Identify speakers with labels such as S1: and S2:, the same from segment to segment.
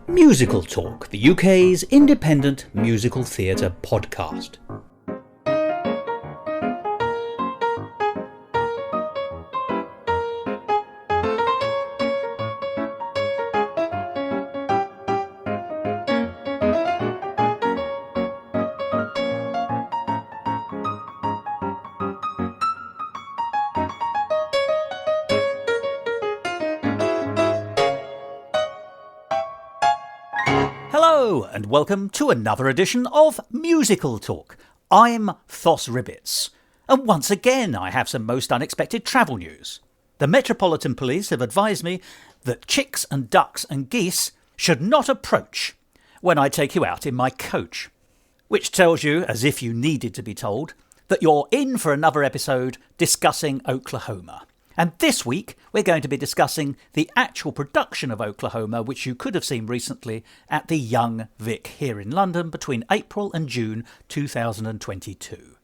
S1: Musical Talk, the UK's independent musical theatre podcast. Hello and welcome to another edition of Musical Talk. I'm Thos Ribbits, and once again I have some most unexpected travel news. The Metropolitan Police have advised me that chicks and ducks and geese should not approach when I take you out in my coach. Which tells you, as if you needed to be told, that you're in for another episode discussing Oklahoma. And this week, we're going to be discussing the actual production of Oklahoma, which you could have seen recently at the Yong Vic here in London between April and June 2022.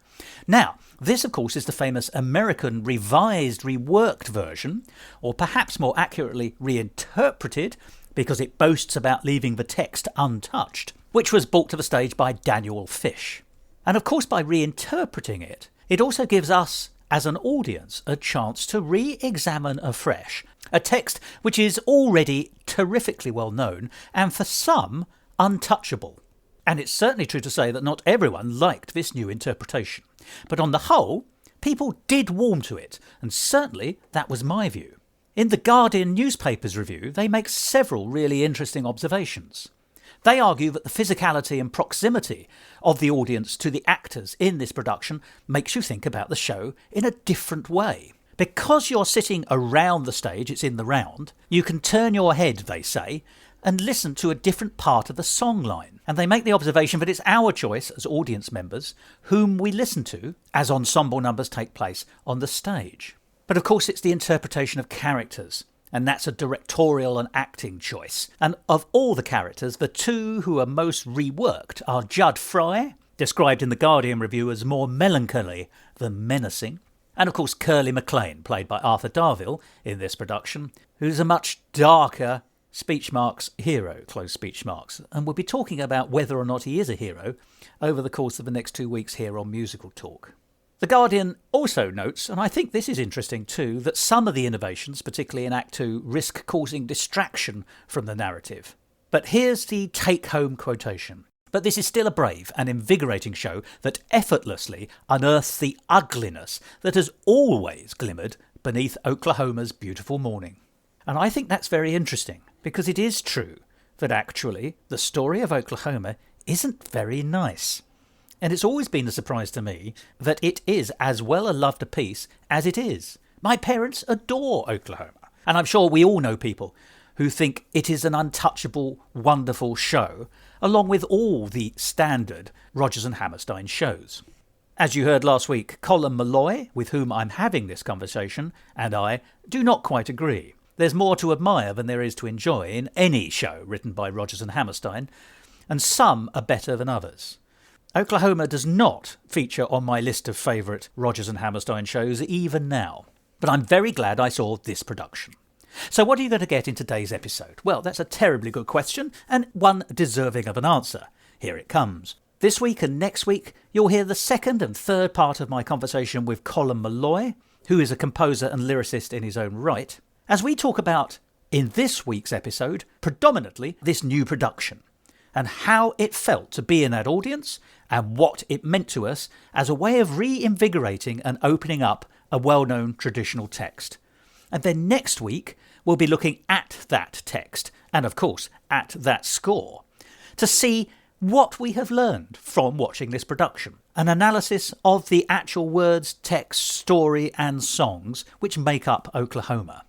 S1: Now, this, of course, is the famous American revised, reworked version, or perhaps more accurately reinterpreted, because it boasts about leaving the text untouched, which was brought to the stage by Daniel Fish. And of course, by reinterpreting it, it also gives us, as an audience, a chance to re-examine afresh a text which is already terrifically well known and for some untouchable. And it's certainly true to say that not everyone liked this new interpretation. But on the whole, people did warm to it, and certainly that was my view. In the Guardian newspaper's review, they make several really interesting observations. They argue that the physicality and proximity of the audience to the actors in this production makes you think about the show in a different way. Because you're sitting around the stage, it's in the round, you can turn your head, they say, and listen to a different part of the song line. And they make the observation that it's our choice as audience members whom we listen to as ensemble numbers take place on the stage. But of course it's the interpretation of characters. And that's a directorial and acting choice. And of all the characters, the two who are most reworked are Jud Fry, described in the Guardian review as more melancholy than menacing, and of course Curly MacLaine, played by Arthur Darvill in this production, who's a much darker speech marks hero, close speech marks. And we'll be talking about whether or not he is a hero over the course of the next 2 weeks here on Musical Talk. The Guardian also notes, and I think this is interesting too, that some of the innovations, particularly in Act 2, risk causing distraction from the narrative. But here's the take-home quotation. But this is still a brave and invigorating show that effortlessly unearths the ugliness that has always glimmered beneath Oklahoma's beautiful morning. And I think that's very interesting, because it is true that actually the story of Oklahoma isn't very nice. And it's always been a surprise to me that it is as well a loved a piece as it is. My parents adore Oklahoma. And I'm sure we all know people who think it is an untouchable, wonderful show, along with all the standard Rodgers and Hammerstein shows. As you heard last week, Colm Malloy, with whom I'm having this conversation, and I do not quite agree. There's more to admire than there is to enjoy in any show written by Rodgers and Hammerstein, and some are better than others. Oklahoma does not feature on my list of favourite Rodgers and Hammerstein shows even now, but I'm very glad I saw this production. So what are you going to get in today's episode? Well, that's a terribly good question, and one deserving of an answer. Here it comes. This week and next week, you'll hear the second and third part of my conversation with Colm Malloy, who is a composer and lyricist in his own right, as we talk about, in this week's episode, predominantly this new production, and how it felt to be in that audience, and what it meant to us as a way of reinvigorating and opening up a well-known traditional text. And then next week, we'll be looking at that text, and of course, at that score, to see what we have learned from watching this production. An analysis of the actual words, text, story, and songs which make up Oklahoma.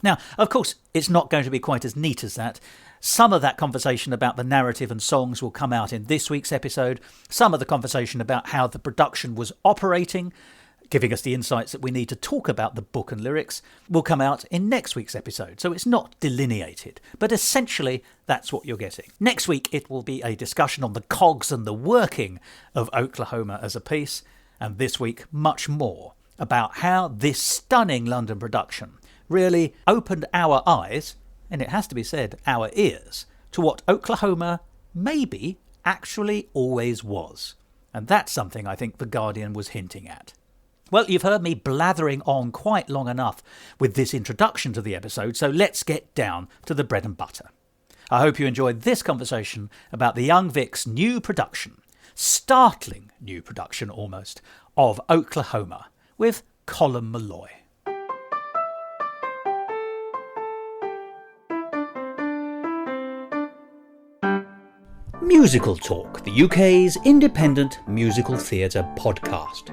S1: Now, of course, it's not going to be quite as neat as that. Some of that conversation about the narrative and songs will come out in this week's episode. Some of the conversation about how the production was operating, giving us the insights that we need to talk about the book and lyrics, will come out in next week's episode. So it's not delineated, but essentially that's what you're getting. Next week it will be a discussion on the cogs and the working of Oklahoma as a piece, and this week much more about how this stunning London production really opened our eyes, and it has to be said, our ears, to what Oklahoma maybe actually always was. And that's something I think The Guardian was hinting at. Well, you've heard me blathering on quite long enough with this introduction to the episode, so let's get down to the bread and butter. I hope you enjoyed this conversation about the Yong Vic's new production, startling new production almost, of Oklahoma with Colm Malloy. Musical Talk, the UK's independent musical theatre podcast.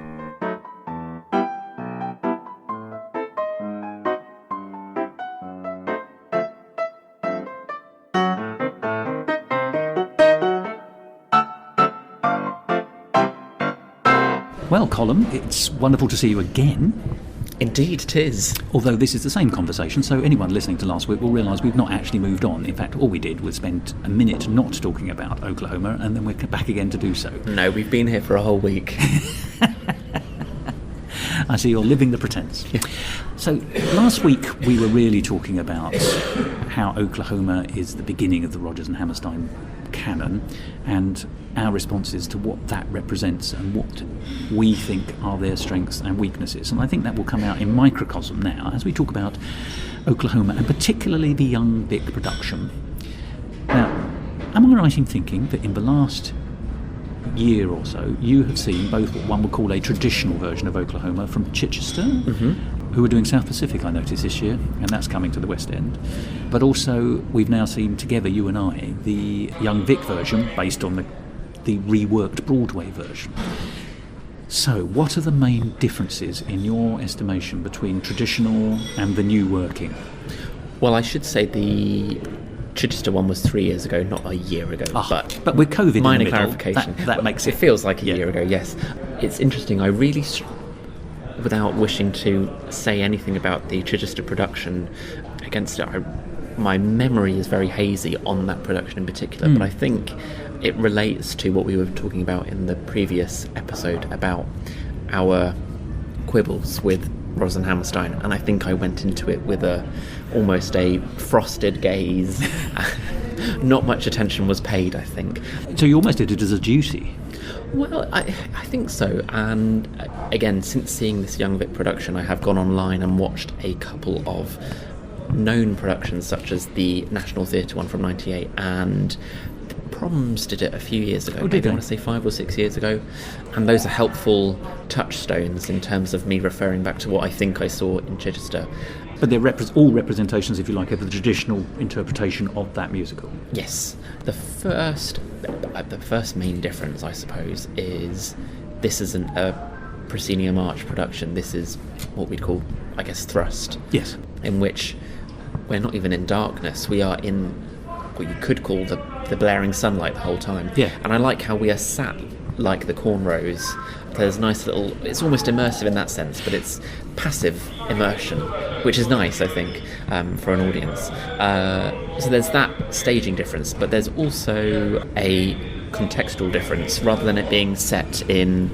S1: Well, Colm, it's wonderful to see you again.
S2: Indeed, it is.
S1: Although this is the same conversation, so anyone listening to last week will realise we've not actually moved on. In fact, all we did was spend a minute not talking about Oklahoma, and then we're back again to do so.
S2: No, we've been here for a whole week.
S1: I see you're living the pretence. Yeah. So last week we were really talking about how Oklahoma is the beginning of the Rodgers and Hammerstein canon, and our responses to what that represents and what we think are their strengths and weaknesses. And I think that will come out in microcosm now as we talk about Oklahoma, and particularly the Yong Vic production. Now, am I right in thinking that in the last year or so you have seen both what one would call a traditional version of Oklahoma from Chichester, who are doing South Pacific, I noticed, this year, and that's coming to the West End. But also, we've now seen together, you and I, the Yong Vic version based on the reworked Broadway version. So, what are the main differences, in your estimation, between traditional and the new working?
S2: Well, I should say the Chichester one was 3 years ago, not a year ago.
S1: But with COVID in the middle,
S2: clarification.
S1: That makes
S2: it feels like a year ago, yes. It's interesting, I really... without wishing to say anything about the Chichester production against it, my memory is very hazy on that production in particular, but I think it relates to what we were talking about in the previous episode about our quibbles with Rodgers and Hammerstein, and I think I went into it with almost a frosted gaze. Not much attention was paid, I think.
S1: So you almost did it as a duty?
S2: Well, I think so, and again, since seeing this Yong Vic production, I have gone online and watched a couple of known productions, such as the National Theatre one from '98, and the Proms did it a few years ago, maybe I want to say 5 or 6 years ago, and those are helpful touchstones in terms of me referring back to what I think I saw in Chichester.
S1: But they're all representations, if you like, of the traditional interpretation of that musical.
S2: Yes. The first main difference, I suppose, is this isn't a proscenium arch production. This is what we'd call, I guess, thrust.
S1: Yes.
S2: In which we're not even in darkness. We are in what you could call the blaring sunlight the whole time.
S1: Yeah.
S2: And I like how we are sat like the cornrows. There's nice little... It's almost immersive in that sense, but it's passive immersion, which is nice, I think, for an audience. So there's that staging difference, but there's also a contextual difference. Rather than it being set in...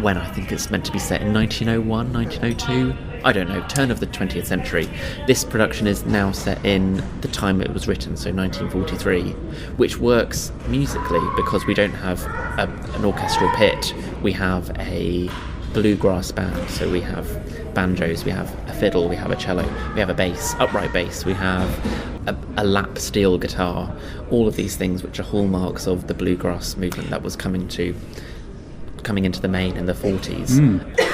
S2: when I think it's meant to be set in 1901, 1902... I don't know, turn of the 20th century. This production is now set in the time it was written, so 1943, which works musically because we don't have an orchestral pit. We have a bluegrass band, so we have banjos, we have a fiddle, we have a cello, we have a bass, upright bass, we have a lap steel guitar, all of these things which are hallmarks of the bluegrass movement that was coming into the main in the 40s,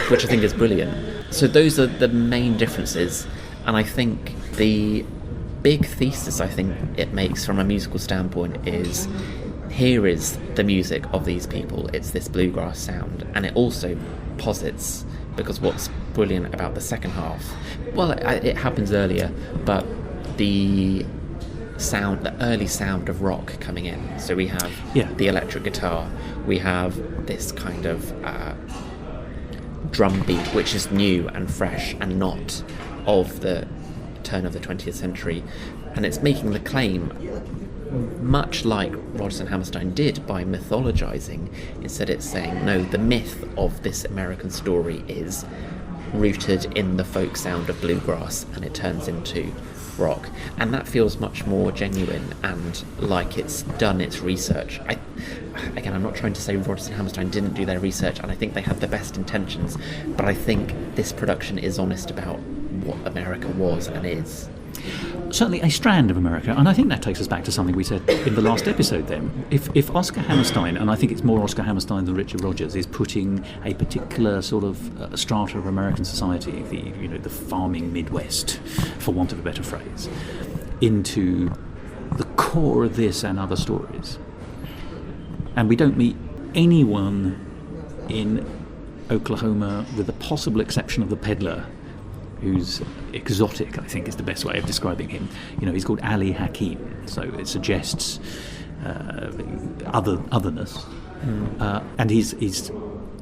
S2: which I think is brilliant. So those are the main differences, and I think the big thesis I think it makes from a musical standpoint is here is the music of these people, it's this bluegrass sound, and it also posits, because what's brilliant about the second half, well, it happens earlier, but the early sound of rock coming in. So we have the electric guitar, we have this kind of drum beat, which is new and fresh and not of the turn of the 20th century, and it's making the claim, much like Rodgers and Hammerstein did by mythologizing. Instead it's saying, no, the myth of this American story is rooted in the folk sound of bluegrass, and it turns into rock, and that feels much more genuine and like it's done its research. I'm not trying to say Rodgers and Hammerstein didn't do their research, and I think they had the best intentions, but I think this production is honest about what America was and is.
S1: Certainly a strand of America, and I think that takes us back to something we said in the last episode then. If Oscar Hammerstein, and I think it's more Oscar Hammerstein than Richard Rodgers, is putting a particular sort of strata of American society, the farming Midwest, for want of a better phrase, into the core of this and other stories, and we don't meet anyone in Oklahoma, with the possible exception of the peddler, who's exotic, I think is the best way of describing him. He's called Ali Hakim, so it suggests otherness. And he's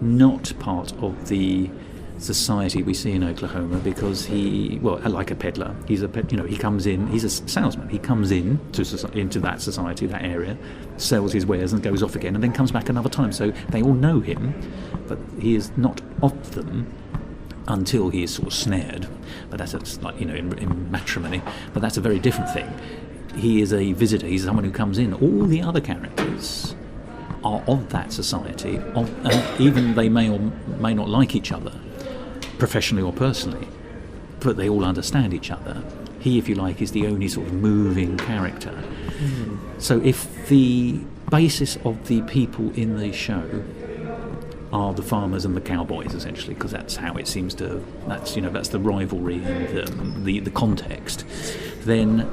S1: not part of the society we see in Oklahoma because like a peddler, he comes in, he's a salesman. He comes in into that society, that area, sells his wares and goes off again, and then comes back another time. So they all know him, but he is not of them until he is sort of snared. But that's like, in matrimony. But that's a very different thing. He is a visitor. He's someone who comes in. All the other characters are of that society, and even they may or may not like each other, professionally or personally, but they all understand each other. He, if you like, is the only sort of moving character. So if the basis of the people in the show are the farmers and the cowboys, essentially, because that's how it seems to. That's the rivalry and the context. Then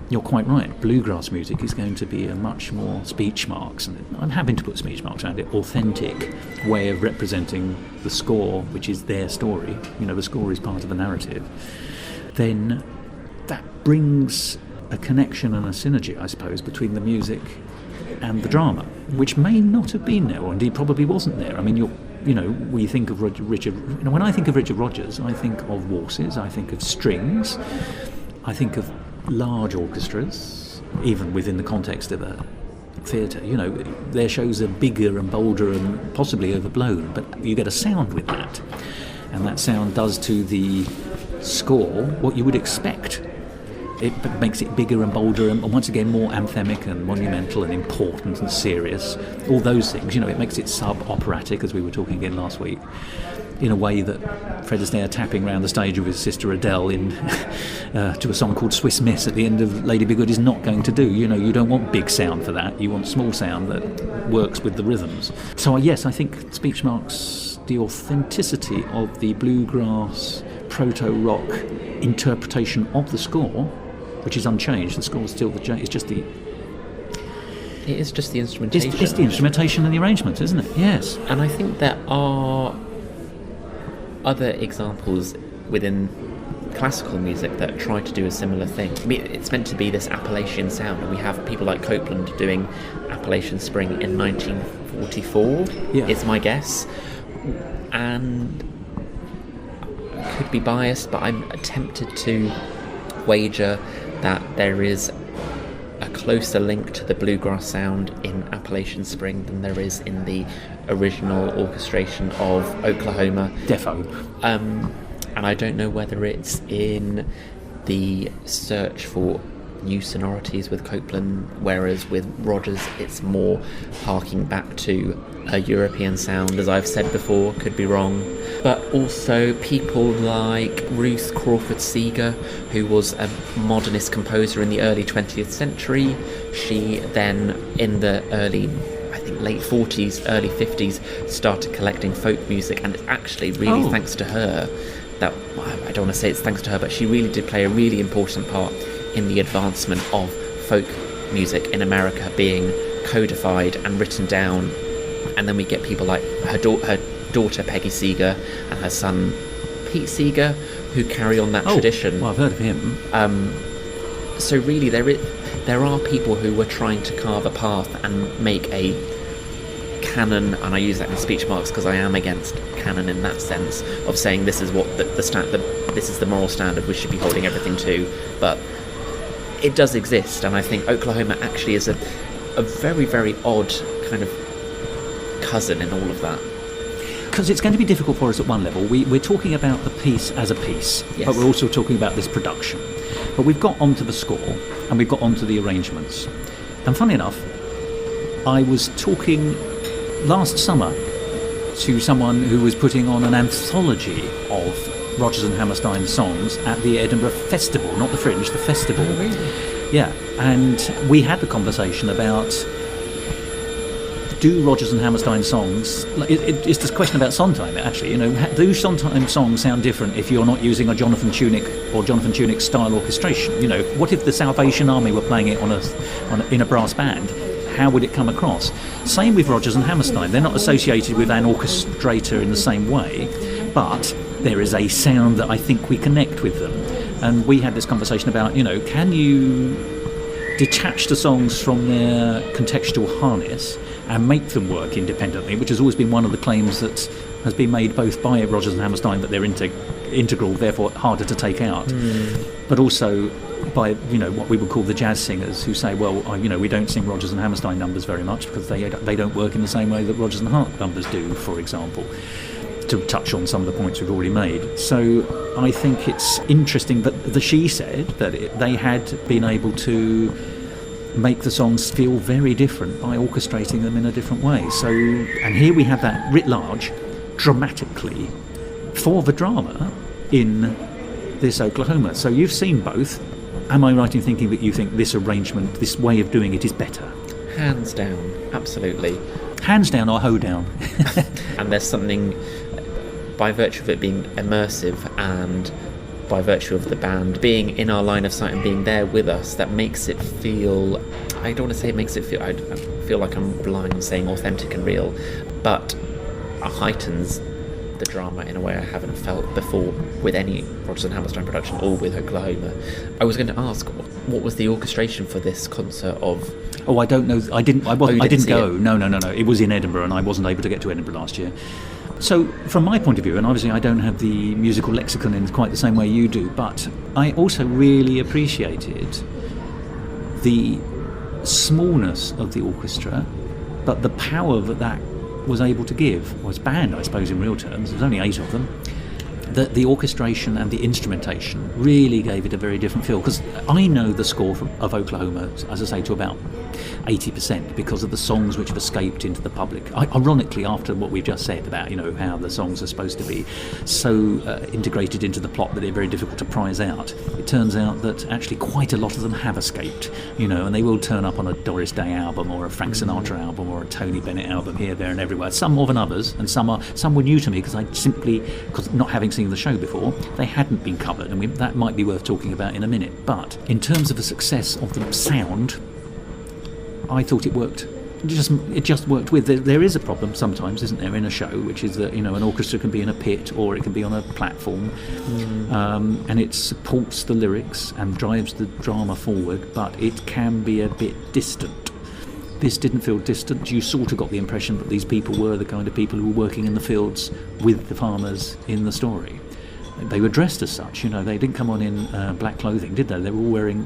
S1: you're quite right. Bluegrass music is going to be a much more speech marks, and I'm having to put speech marks around it, authentic way of representing the score, which is their story. The score is part of the narrative. Then that brings a connection and a synergy, I suppose, between the music and the drama, which may not have been there, or indeed probably wasn't there. I mean, we think of Richard. When I think of Richard Rodgers, I think of waltzes, I think of strings, I think of large orchestras, even within the context of a theatre. Their shows are bigger and bolder and possibly overblown, but you get a sound with that, and that sound does to the score what you would expect. It makes it bigger and bolder and once again more anthemic and monumental and important and serious. All those things, it makes it sub-operatic, as we were talking again last week, in a way that Fred Astaire tapping around the stage with his sister Adele to a song called Swiss Miss at the end of Lady Be Good is not going to do. You don't want big sound for that. You want small sound that works with the rhythms. So yes, I think speech marks the authenticity of the bluegrass proto-rock interpretation of the score, which is unchanged. The score is still it's just the...
S2: It is just the instrumentation.
S1: It's the instrumentation and the arrangements, isn't it? Yes.
S2: And I think there are other examples within classical music that try to do a similar thing. I mean, it's meant to be this Appalachian sound, and we have people like Copeland doing Appalachian Spring in 1944, is my guess. And I could be biased, but I'm tempted to wager that there is a closer link to the bluegrass sound in Appalachian Spring than there is in the original orchestration of Oklahoma.
S1: Defo.
S2: And I don't know whether it's in the search for new sonorities with Copeland, whereas with Rodgers it's more harking back to a European sound, as I've said before, could be wrong. But also people like Ruth Crawford Seeger, who was a modernist composer in the early 20th century. She then, in the late 40s, early 50s, started collecting folk music, and it's actually really thanks to her that, I don't want to say it's thanks to her, but she really did play a really important part in the advancement of folk music in America being codified and written down. And then we get people like her daughter Peggy Seeger and her son Pete Seeger, who carry on that tradition.
S1: Well, I've heard of him.
S2: So really there are people who were trying to carve a path and make a canon, and I use that in speech marks because I am against canon in that sense of saying this is what this is the moral standard we should be holding everything to, but it does exist. And I think Oklahoma actually is a very, very odd kind of cousin in all of that.
S1: Because it's going to be difficult for us at one level. We're talking about the piece as a piece, yes, but we're also talking about this production. But we've got onto the score and we've got onto the arrangements. And funny enough, I was talking last summer to someone who was putting on an anthology of Rodgers and Hammerstein songs at the Edinburgh Festival, not the Fringe, the Festival.
S2: Oh, really?
S1: Yeah, and we had the conversation about, do Rodgers and Hammerstein songs, it's this question about Sondheim actually, do Sondheim songs sound different if you're not using a Jonathan Tunick or Jonathan Tunick style orchestration? What if the Salvation Army were playing it in a brass band? How would it come across? Same with Rodgers and Hammerstein. They're not associated with an orchestrator in the same way, but there is a sound that I think we connect with them. And we had this conversation about, can you detach the songs from their contextual harness and make them work independently, which has always been one of the claims that has been made both by Rodgers and Hammerstein, that they're integral, therefore harder to take out, but also by what we would call the jazz singers, who say, well, we don't sing Rodgers and Hammerstein numbers very much because they don't work in the same way that Rodgers and Hart numbers do, for example, to touch on some of the points we've already made. So I think it's interesting that she said that they had been able to make the songs feel very different by orchestrating them in a different way. So, and here we have that writ large, dramatically, for the drama in this Oklahoma. So you've seen both. Am I right in thinking that you think this arrangement, this way of doing it, is better?
S2: Hands down, absolutely.
S1: Hands down or ho down?
S2: And there's something, by virtue of it being immersive and by virtue of the band being in our line of sight and being there with us, that makes it feel, I don't want to say it makes it feel, I feel like I'm blind saying authentic and real, but it heightens the drama in a way I haven't felt before with any Rodgers and Hammerstein production or with Oklahoma. I was going to ask, what was the orchestration for this concert of?
S1: Oh, I don't know. I didn't go.
S2: It?
S1: No. It was in Edinburgh, and I wasn't able to get to Edinburgh last year. So, from my point of view, and obviously I don't have the musical lexicon in quite the same way you do, but I also really appreciated the smallness of the orchestra, but the power that was able to give, was band, I suppose, in real terms. There's only 8 of them. The orchestration and the instrumentation really gave it a very different feel, because I know the score of Oklahoma, as I say, to about 80% because of the songs which have escaped into the public. Ironically, after what we've just said about how the songs are supposed to be so integrated into the plot that they're very difficult to prize out, it turns out that actually quite a lot of them have escaped, and they will turn up on a Doris Day album or a Frank Sinatra album or a Tony Bennett album here, there and everywhere. Some more than others, and some were new to me because not having seen the show before, they hadn't been covered, and that might be worth talking about in a minute. But in terms of the success of the sound, I thought it worked. It just worked with. There is a problem sometimes, isn't there, in a show, which is that an orchestra can be in a pit or it can be on a platform, and it supports the lyrics and drives the drama forward, but it can be a bit distant. This didn't feel distant. You sort of got the impression that these people were the kind of people who were working in the fields with the farmers in the story. They were dressed as such, they didn't come on in black clothing, did they? They were all wearing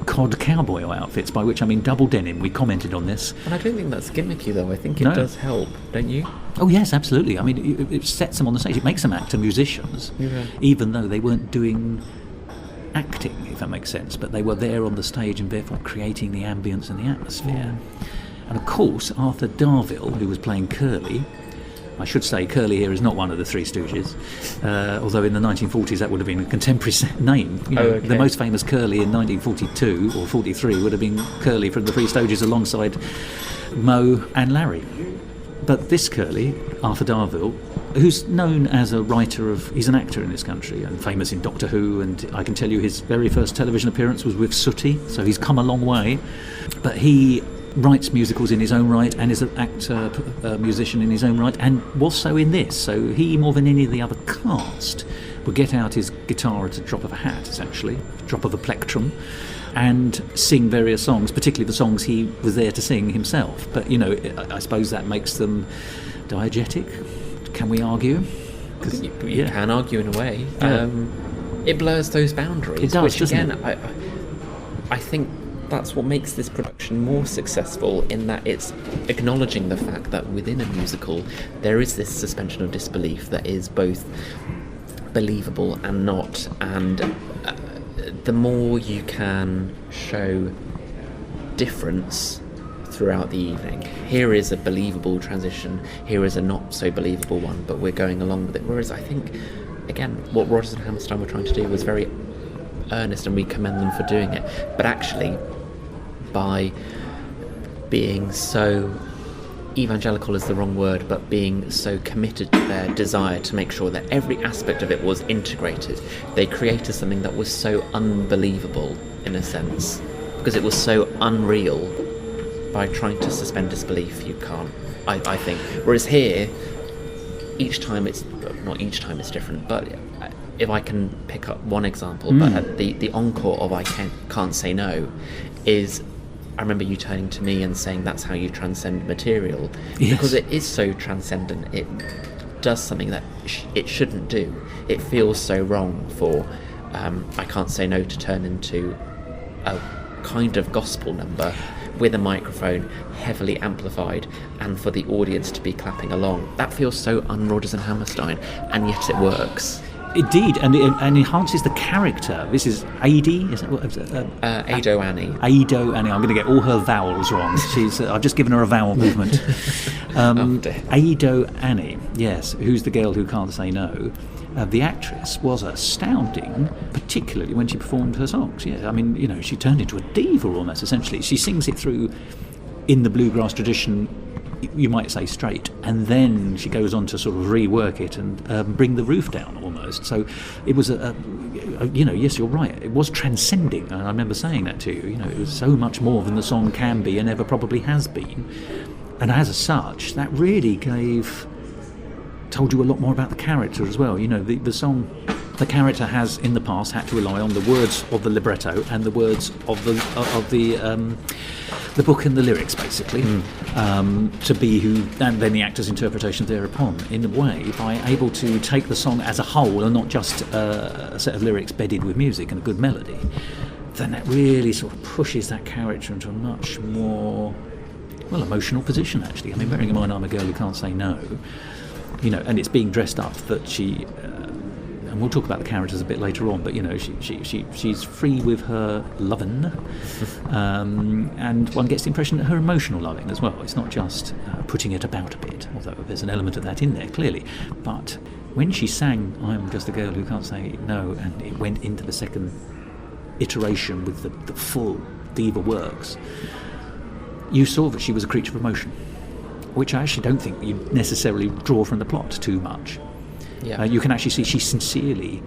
S1: cod cowboy outfits, by which I mean double denim. We commented on this.
S2: And I don't think that's gimmicky, though. I think it does help, don't you?
S1: Oh, yes, absolutely. I mean, it sets them on the stage. It makes them actor musicians, even though they weren't doing acting, if that makes sense, but they were there on the stage and therefore creating the ambience and the atmosphere. And of course, Arthur Darvill, who was playing Curly, I should say Curly here is not one of the Three Stooges, although in the 1940s that would have been a contemporary name. The most famous Curly in 1942 or 43 would have been Curly from the Three Stooges alongside Moe and Larry. But this Curly, Arthur Darvill, who's known as a writer he's an actor in this country and famous in Doctor Who, and I can tell you his very first television appearance was with Sooty, so he's come a long way. But he writes musicals in his own right and is an actor, musician in his own right, and was so in this. So he, more than any of the other cast, would get out his guitar at a drop of a hat, essentially, drop of a plectrum, and sing various songs, particularly the songs he was there to sing himself. But, I suppose that makes them diegetic. Can we argue?
S2: You can argue in a way. It blurs those boundaries.
S1: It does,
S2: which
S1: doesn't
S2: again, it? I think that's what makes this production more successful, in that it's acknowledging the fact that within a musical there is this suspension of disbelief that is both believable and not, and the more you can show difference throughout the evening. Here is a believable transition, here is a not so believable one, but we're going along with it. Whereas I think, again, what Rodgers and Hammerstein were trying to do was very earnest, and we commend them for doing it. But actually, by being so evangelical is the wrong word, but being so committed to their desire to make sure that every aspect of it was integrated, they created something that was so unbelievable, in a sense, because it was so unreal. By trying to suspend disbelief, you can't, I think. Whereas here, each time it's different, but if I can pick up one example, but the encore of I Can't Say No is, I remember you turning to me and saying that's how you transcend material.
S1: Yes.
S2: Because it is so transcendent, it does something that it shouldn't do. It feels so wrong for I Can't Say No to turn into a kind of gospel number with a microphone heavily amplified and for the audience to be clapping along. That feels so un-Rodgers and Hammerstein, and yet it works.
S1: Indeed, and it enhances the character. This is Adi, is that
S2: Ado Annie.
S1: Ado Annie. I'm going to get all her vowels wrong. I've just given her a vowel movement. Ado Annie, yes, who's the girl who can't say no. The actress was astounding, particularly when she performed her songs. Yeah, I mean, she turned into a diva almost, essentially. She sings it through in the bluegrass tradition, you might say straight, and then she goes on to sort of rework it and bring the roof down almost. So it was yes, you're right, it was transcending, and I remember saying that to you. It was so much more than the song can be and ever probably has been. And as such, that really told you a lot more about the character as well. The song, the character has in the past had to rely on the words of the libretto and the words of the book and the lyrics, basically, to be who, and then the actor's interpretation thereupon, in a way, by able to take the song as a whole and not just a set of lyrics bedded with music and a good melody. Then that really sort of pushes that character into a much more, emotional position, actually. I mean, bearing in mind I'm a girl who can't say no, and it's being dressed up that she, and we'll talk about the characters a bit later on, but she's free with her lovin', and one gets the impression that her emotional loving as well. It's not just putting it about a bit, although there's an element of that in there clearly. But when she sang "I'm Just a Girl Who Can't Say No," and it went into the second iteration with the full diva works, you saw that she was a creature of emotion, which I actually don't think you necessarily draw from the plot too much.
S2: Yeah.
S1: You can actually see she sincerely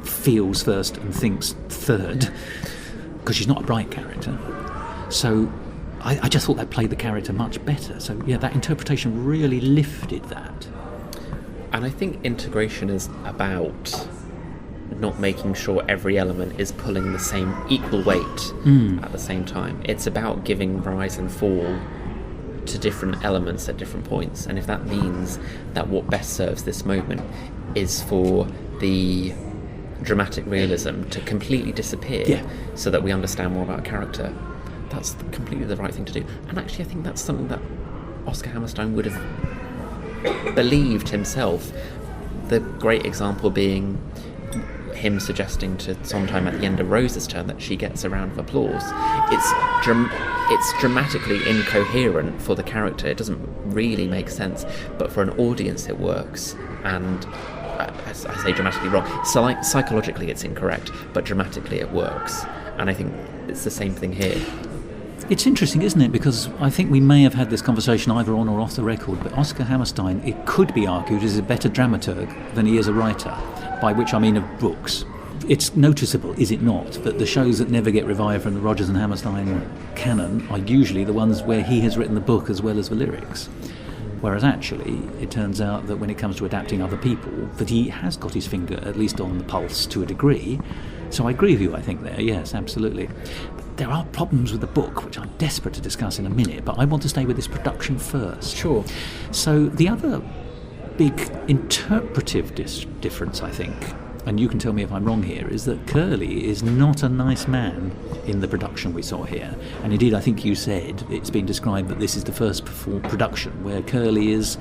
S1: feels first and thinks third, because she's not a bright character. So I just thought that played the character much better. So yeah, that interpretation really lifted that.
S2: And I think integration is about not making sure every element is pulling the same equal weight at the same time. It's about giving rise and fall to different elements at different points, and if that means that what best serves this moment is for the dramatic realism to completely disappear, so that we understand more about character, that's completely the right thing to do. And actually I think that's something that Oscar Hammerstein would have believed himself, the great example being him suggesting to Sondheim at the end of Rose's turn that she gets a round of applause. It's dramatically incoherent for the character. It doesn't really make sense, but for an audience it works. And I say dramatically wrong. Psychologically it's incorrect, but dramatically it works. And I think it's the same thing here.
S1: It's interesting, isn't it? Because I think we may have had this conversation either on or off the record, but Oscar Hammerstein, it could be argued, is a better dramaturg than he is a writer, by which I mean of books. It's noticeable, is it not, that the shows that never get revived from the Rodgers and Hammerstein canon are usually the ones where he has written the book as well as the lyrics. Whereas actually, it turns out that when it comes to adapting other people, that he has got his finger at least on the pulse to a degree. So I agree with you, I think, there, yes, absolutely. There are problems with the book, which I'm desperate to discuss in a minute, but I want to stay with this production first.
S2: Sure.
S1: So the other big interpretive difference, I think, and you can tell me if I'm wrong here, is that Curly is not a nice man in the production we saw here. And indeed, I think you said it's been described that this is the first production where Curly is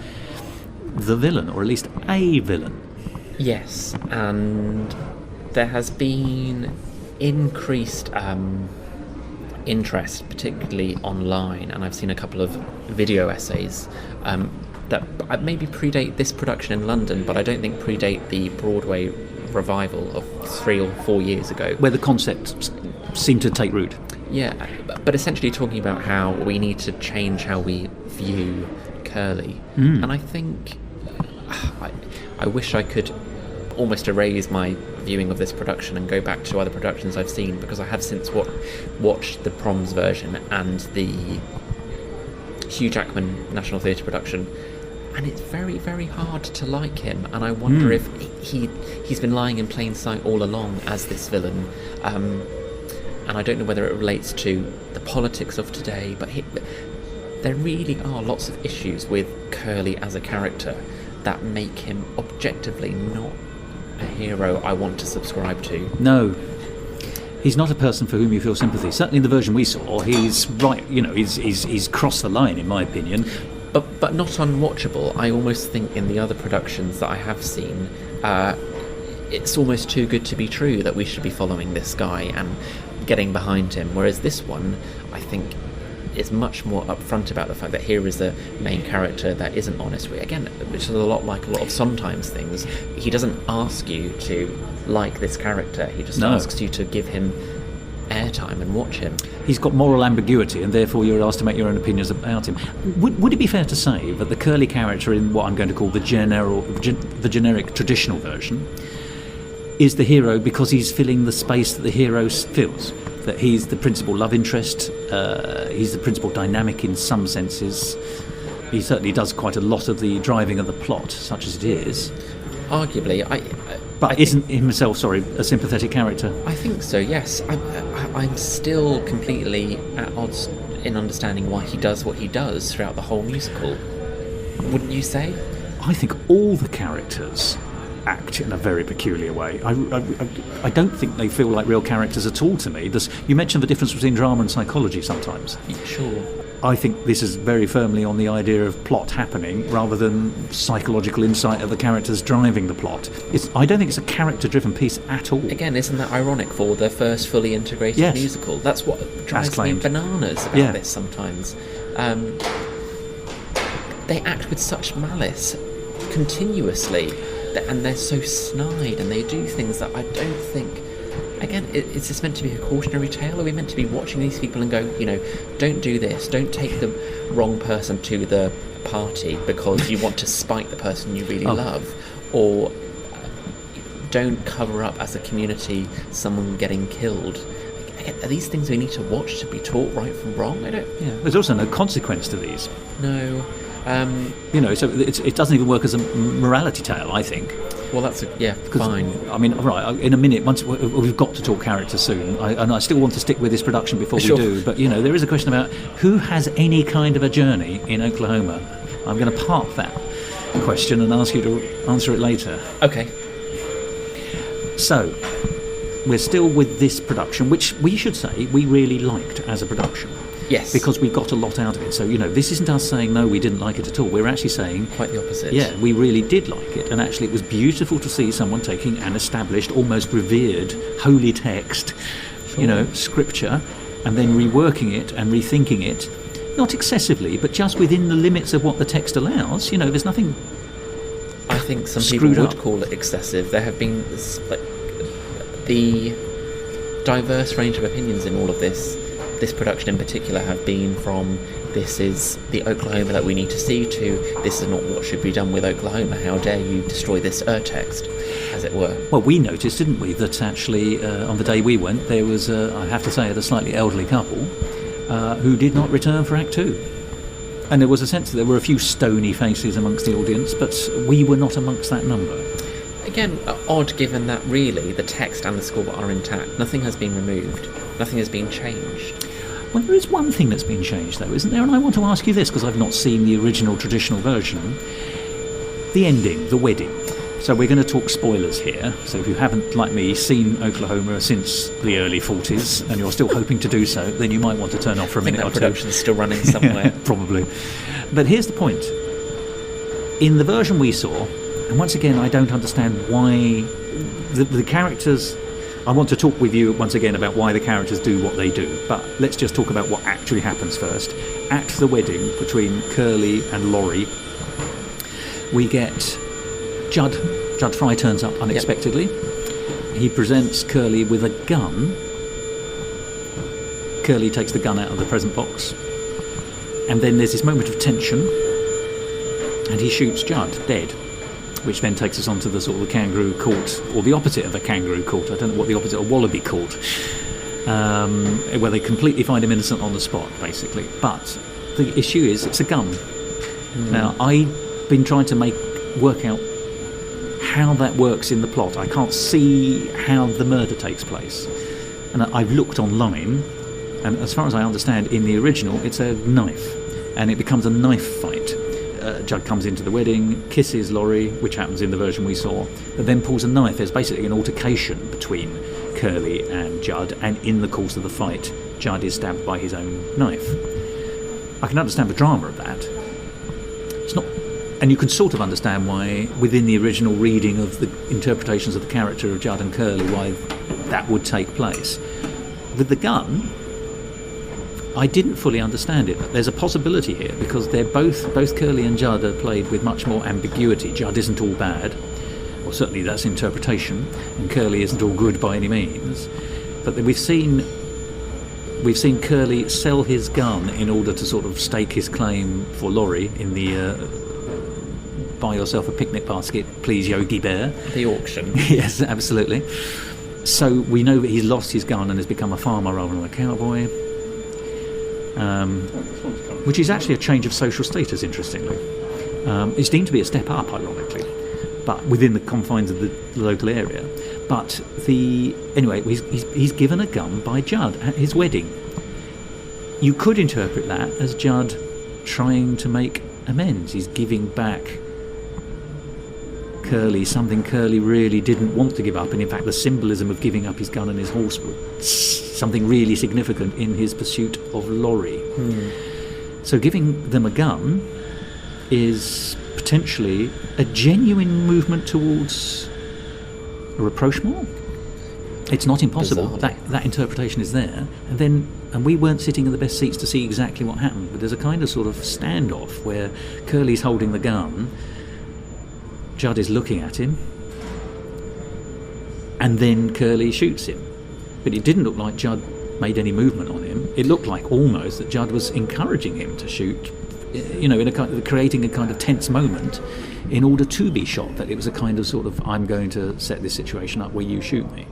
S1: the villain, or at least a villain.
S2: Yes, and there has been increased interest, particularly online, and I've seen a couple of video essays that maybe predate this production in London, but I don't think predate the Broadway revival of 3 or 4 years ago.
S1: Where the concept seemed to take root.
S2: Yeah, but essentially talking about how we need to change how we view Curly. And I think I wish I could almost erase my viewing of this production and go back to other productions I've seen, because I have since watched the Proms version and the Hugh Jackman National Theatre production, and it's very, very hard to like him, and I wonder if he's been lying in plain sight all along as this villain, and I don't know whether it relates to the politics of today, but there really are lots of issues with Curly as a character that make him objectively not a hero I want to subscribe to.
S1: No. He's not a person for whom you feel sympathy. Certainly in the version we saw, he's right, he's crossed the line, in my opinion.
S2: But not unwatchable. I almost think in the other productions that I have seen, it's almost too good to be true that we should be following this guy and getting behind him, whereas this one, I think, is much more upfront about the fact that here is the main character that isn't honest. Again, which is a lot like a lot of sometimes things. He doesn't ask you to like this character. He just asks you to give him airtime and watch him. He's
S1: got moral ambiguity, and therefore you're asked to make your own opinions about him. Would it be fair to say that the Curly character in what I'm going to call the generic traditional version is the hero because he's filling the space that the hero fills? That he's the principal love interest, he's the principal dynamic in some senses. He certainly does quite a lot of the driving of the plot, such as it is.
S2: Arguably,
S1: But isn't himself, a sympathetic character?
S2: I think so, yes. I'm still completely at odds in understanding why he does what he does throughout the whole musical. Wouldn't you say?
S1: I think all the characters act in a very peculiar way. I don't think they feel like real characters at all to me. You mentioned the difference between drama and psychology sometimes.
S2: Sure.
S1: I think this is very firmly on the idea of plot happening rather than psychological insight of the characters driving the plot. I don't think it's a character-driven piece at all.
S2: Again, isn't that ironic for the first fully integrated musical? That's what drives me bananas about this sometimes. They act with such malice continuously, and they're so snide, and they do things that I don't think... Again, is this meant to be a cautionary tale? Are we meant to be watching these people and go, don't do this, don't take the wrong person to the party because you want to spite the person you really love, or don't cover up as a community someone getting killed? Are these things we need to watch to be taught right from wrong? I don't...
S1: Yeah, there's also no consequence to these.
S2: No.
S1: So it doesn't even work as a morality tale, I think.
S2: Well, that's fine.
S1: I mean, right, in a minute, once we've got to talk character soon, and I still want to stick with this production before we do, but, there is a question about who has any kind of a journey in Oklahoma. I'm going to park that question and ask you to answer it later.
S2: Okay.
S1: So, we're still with this production, which we should say we really liked as a production.
S2: Yes.
S1: Because we got a lot out of it. So, this isn't us saying, no, we didn't like it at all. We're actually saying...
S2: Quite the opposite.
S1: Yeah, we really did like it. And actually, it was beautiful to see someone taking an established, almost revered, holy text, scripture, and then reworking it and rethinking it. Not excessively, but just within the limits of what the text allows. There's nothing...
S2: I think some people would call it excessive. There have been the diverse range of opinions in all of this production in particular have been from this is the Oklahoma that we need to see to this is not what should be done with Oklahoma. How dare you destroy this text, as it were.
S1: Well, we noticed, didn't we, that actually on the day we went there was, I have to say, a slightly elderly couple who did not return for Act 2. And there was a sense that there were a few stony faces amongst the audience, but we were not amongst that number.
S2: Again, odd given that really the text and the score are intact. Nothing has been removed. Nothing has been changed.
S1: Well, there is one thing that's been changed, though, isn't there? And I want to ask you this, because I've not seen the original traditional version. The ending, the wedding. So we're going to talk spoilers here. So if you haven't, like me, seen Oklahoma since the early 40s, and you're still hoping to do so, then you might want to turn off for a minute or two.
S2: That production's still running somewhere.
S1: Yeah, probably. But here's the point. In the version we saw, and once again, I don't understand why the characters I want to talk with you once again about why the characters do what they do, but let's just talk about what actually happens first. At the wedding between Curly and Laurie, we get Jud Fry turns up unexpectedly. Yep. He presents Curly with a gun. Curly takes the gun out of the present box, and then there's this moment of tension, and he shoots Jud dead, which then takes us on to the sort of the kangaroo court, or the opposite of a kangaroo court. I don't know what the opposite of wallaby court, where they completely find him innocent on the spot, basically. But the issue is, it's a gun. Now, I've been trying to work out how that works in the plot. I can't see how the murder takes place. And I've looked online, and as far as I understand, in the original, it's a knife, and it becomes a knife fight. Jud comes into the wedding, kisses Laurie, which happens in the version we saw, but then pulls a knife. There's basically an altercation between Curly and Jud, and in the course of the fight, Jud is stabbed by his own knife. I can understand the drama of that. It's not, and you can sort of understand why, within the original reading of the interpretations of the character of Jud and Curly, why that would take place. With the gun, I didn't fully understand it, but there's a possibility here, because they're both Curly and Jud are played with much more ambiguity. Jud isn't all bad, or certainly that's interpretation, and Curly isn't all good by any means. But we've seen Curly sell his gun in order to sort of stake his claim for Laurie in the buy yourself a picnic basket, please, Yogi Bear.
S2: The auction.
S1: Yes, absolutely. So we know that he's lost his gun and has become a farmer rather than a cowboy. Which is actually a change of social status, interestingly. It's deemed to be a step up, ironically, but within the confines of the local area. But anyway, he's given a gun by Jud at his wedding. You could interpret that as Jud trying to make amends. He's giving back Curly something Curly really didn't want to give up, and in fact the symbolism of giving up his gun and his horse was something really significant in his pursuit of Laurie. So giving them a gun is potentially a genuine movement towards a rapprochement. It's not impossible. That interpretation is there, and we weren't sitting in the best seats to see exactly what happened, but there's a kind of sort of standoff where Curly's holding the gun, Jud is looking at him, and then Curly shoots him. But it didn't look like Jud made any movement on him. It looked like almost that Jud was encouraging him to shoot, creating a kind of tense moment in order to be shot, that it was a kind of sort of, I'm going to set this situation up where you shoot me.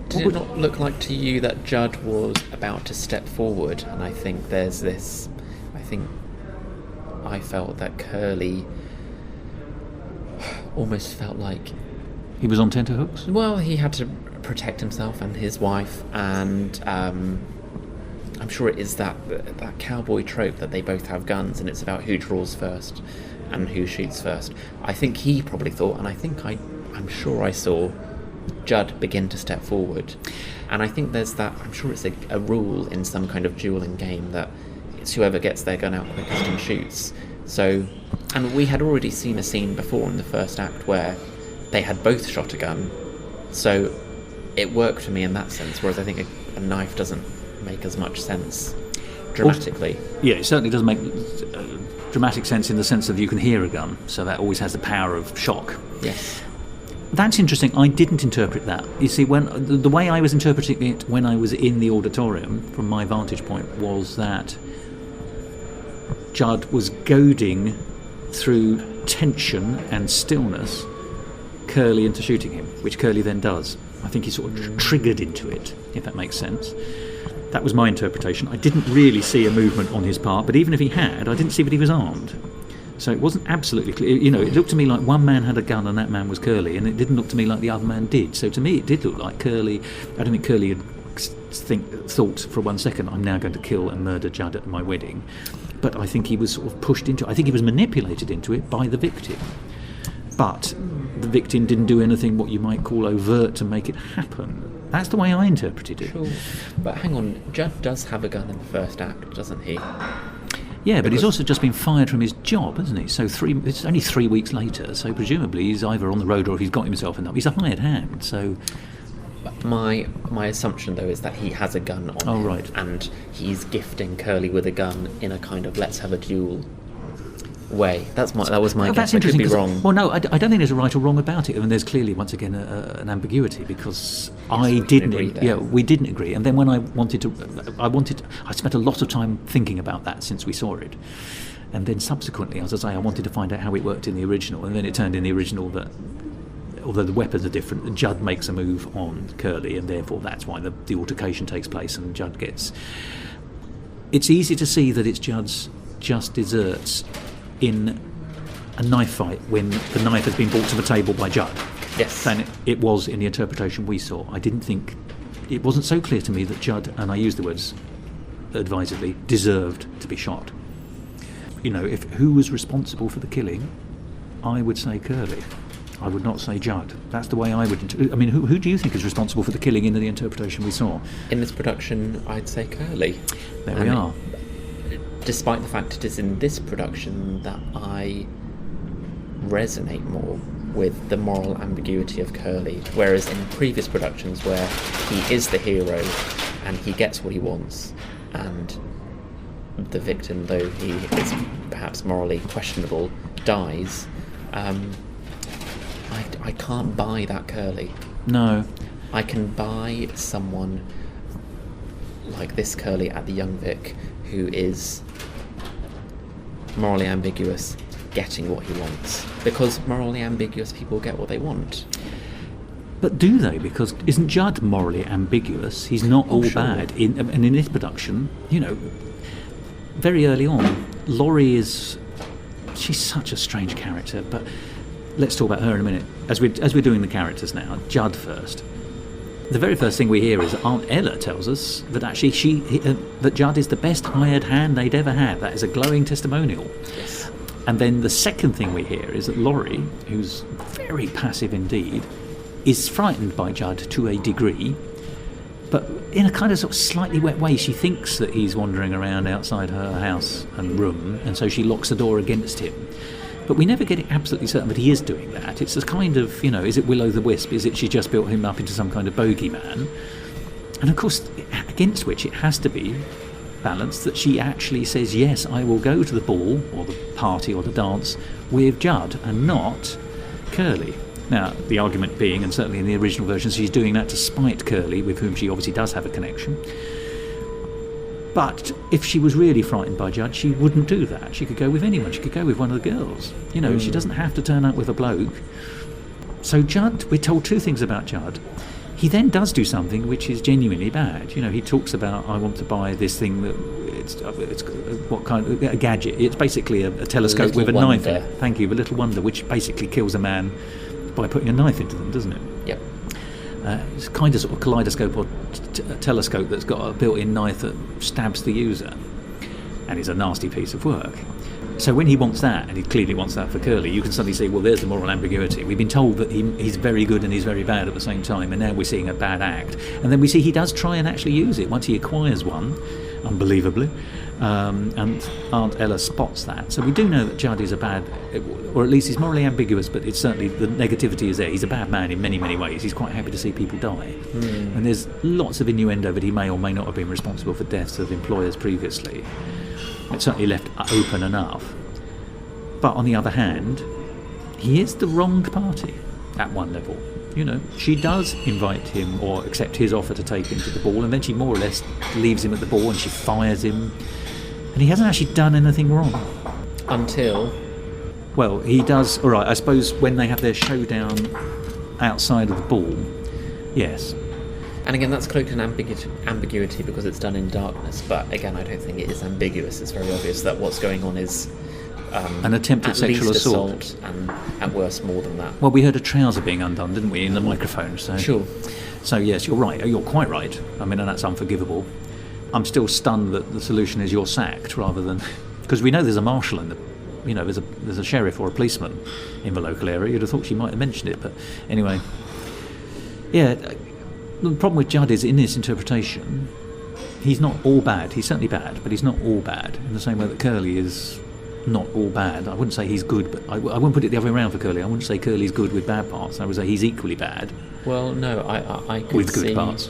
S2: Did it not look like to you that Jud was about to step forward? And I think there's this, I felt that Curly almost felt like
S1: he was on tenterhooks?
S2: Well, he had to protect himself and his wife, and I'm sure it is that cowboy trope that they both have guns, and it's about who draws first and who shoots first. I think he probably thought, and I'm sure I saw Jud begin to step forward, and I think there's that, I'm sure it's a rule in some kind of dueling game that it's whoever gets their gun out quickest and shoots. So, and we had already seen a scene before in the first act where they had both shot a gun, so it worked for me in that sense, whereas I think a knife doesn't make as much sense dramatically.
S1: Yeah, it certainly doesn't make dramatic sense in the sense of you can hear a gun, so that always has the power of shock.
S2: Yes.
S1: That's interesting. I didn't interpret that. You see, when the way I was interpreting it when I was in the auditorium, from my vantage point, was that Jud was goading through tension and stillness Curly into shooting him, which Curly then does. I think he sort of triggered into it, if that makes sense. That was my interpretation. I didn't really see a movement on his part, but even if he had, I didn't see that he was armed. So it wasn't absolutely clear. It looked to me like one man had a gun and that man was Curly, and it didn't look to me like the other man did. So to me it did look like Curly. I don't think Curly had thought for 1 second, I'm now going to kill and murder Jud at my wedding. But I think he was sort of pushed into it. I think he was manipulated into it by the victim. But the victim didn't do anything what you might call overt to make it happen. That's the way I interpreted it.
S2: Sure. But hang on, Jud does have a gun in the first act, doesn't he?
S1: Yeah, but he's also just been fired from his job, hasn't he? So it's only 3 weeks later, so presumably he's either on the road or he's got himself enough. He's a hired hand, so...
S2: My assumption, though, is that he has a gun on him,
S1: right.
S2: and he's gifting Curly with a gun in a kind of let's have a duel way. That was my guess. I could be wrong.
S1: Well, no, I don't think there's a right or wrong about it. I mean, there's clearly, once again, an ambiguity, because we didn't agree. And then when I spent a lot of time thinking about that since we saw it. And then subsequently, as I say, I wanted to find out how it worked in the original. And then it turned in the original that, although the weapons are different, Jud makes a move on Curly, and therefore that's why the altercation takes place and Jud gets... It's easy to see that it's Jud's just desserts in a knife fight when the knife has been brought to the table by Jud.
S2: Yes.
S1: Than it was in the interpretation we saw. I didn't think... It wasn't so clear to me that Jud, and I use the words advisedly, deserved to be shot. You know, if who was responsible for the killing, I would say Curly. I would not say Jud. That's the way I would... I mean, who do you think is responsible for the killing in the interpretation we saw?
S2: In this production, I'd say Curly.
S1: There we are.
S2: Despite the fact it is in this production that I resonate more with the moral ambiguity of Curly, whereas in previous productions where he is the hero and he gets what he wants, and the victim, though he is perhaps morally questionable, dies, I can't buy that Curly.
S1: No.
S2: I can buy someone like this Curly at the Yong Vic, who is morally ambiguous, getting what he wants. Because morally ambiguous people get what they want.
S1: But do they? Because isn't Jud morally ambiguous? He's not all
S2: sure.
S1: bad. And in this production, you know, very early on, Laurie is... She's such a strange character, but let's talk about her in a minute. As we're doing the characters now, Jud first. The very first thing we hear is that Aunt Ella tells us that actually that Jud is the best hired hand they'd ever had. That is a glowing testimonial.
S2: Yes.
S1: And then the second thing we hear is that Laurie, who's very passive indeed, is frightened by Jud to a degree, but in a kind of sort of slightly wet way. She thinks that he's wandering around outside her house and room, and so she locks the door against him. But we never get it absolutely certain that he is doing that. It's a kind of, you know, is it will-o'-the-wisp? Is it she just built him up into some kind of bogeyman? And of course, against which it has to be balanced that she actually says, yes, I will go to the ball, or the party, or the dance with Jud, and not Curly. Now, the argument being, and certainly in the original version, she's doing that to spite Curly, with whom she obviously does have a connection. But if she was really frightened by Jud, she wouldn't do that. She could go with anyone. She could go with one of the girls. You know, she doesn't have to turn up with a bloke. So Jud, we're told two things about Jud. He then does do something which is genuinely bad. You know, he talks about, I want to buy this thing that it's what kind of a gadget. It's basically a telescope with a knife in it. Thank you, a little wonder, which basically kills a man by putting a knife into them, doesn't it?
S2: Yep.
S1: It's kind of sort of kaleidoscope or telescope that's got a built-in knife that stabs the user, and is a nasty piece of work. So when he wants that, and he clearly wants that for Curly, you can suddenly see, well, there's the moral ambiguity. We've been told that he's very good and he's very bad at the same time, and now we're seeing a bad act. And then we see he does try and actually use it once he acquires one, unbelievably, and Aunt Ella spots that. So we do know that Jud is a bad, or at least he's morally ambiguous, but it's certainly, the negativity is there. He's a bad man in many, many ways. He's quite happy to see people die. And there's lots of innuendo that he may or may not have been responsible for deaths of employers previously. It's certainly left open enough. But on the other hand, he is the wronged party at one level. You know, she does invite him or accept his offer to take him to the ball, and then she more or less leaves him at the ball and she fires him. And he hasn't actually done anything wrong.
S2: Until...
S1: Well, he does... All right, I suppose when they have their showdown outside of the ball, yes.
S2: And again, that's cloaked in ambiguity because it's done in darkness, but again, I don't think it is ambiguous. It's very obvious that what's going on is
S1: an attempted sexual
S2: assault, and at worst more than that.
S1: Well, we heard a trouser being undone, didn't we, in the microphone? So.
S2: Sure.
S1: So yes, you're right. You're quite right. I mean, and that's unforgivable. I'm still stunned that the solution is you're sacked rather than... Because we know there's a marshal in the... You know, there's a sheriff or a policeman in the local area. You'd have thought she might have mentioned it, but anyway. Yeah... The problem with Jud is, in this interpretation, he's not all bad. He's certainly bad, but he's not all bad, in the same way that Curly is not all bad. I wouldn't say he's good, but I wouldn't put it the other way around for Curly. I wouldn't say Curly's good with bad parts. I would say he's equally bad.
S2: Well, no, I could
S1: with good
S2: see,
S1: parts.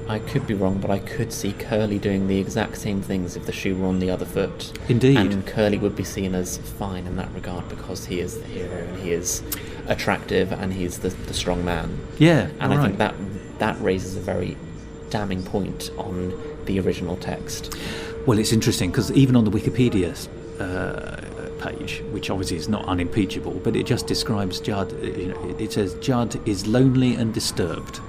S2: I could be wrong, but I could see Curly doing the exact same things if the shoe were on the other foot.
S1: Indeed.
S2: And Curly would be seen as fine in that regard because he is the hero and he is attractive and he's the strong man.
S1: Yeah,
S2: and I think that raises a very damning point on the original text.
S1: Well, it's interesting because even on the Wikipedia page, which obviously is not unimpeachable, but it just describes Jud. It says Jud is lonely and disturbed.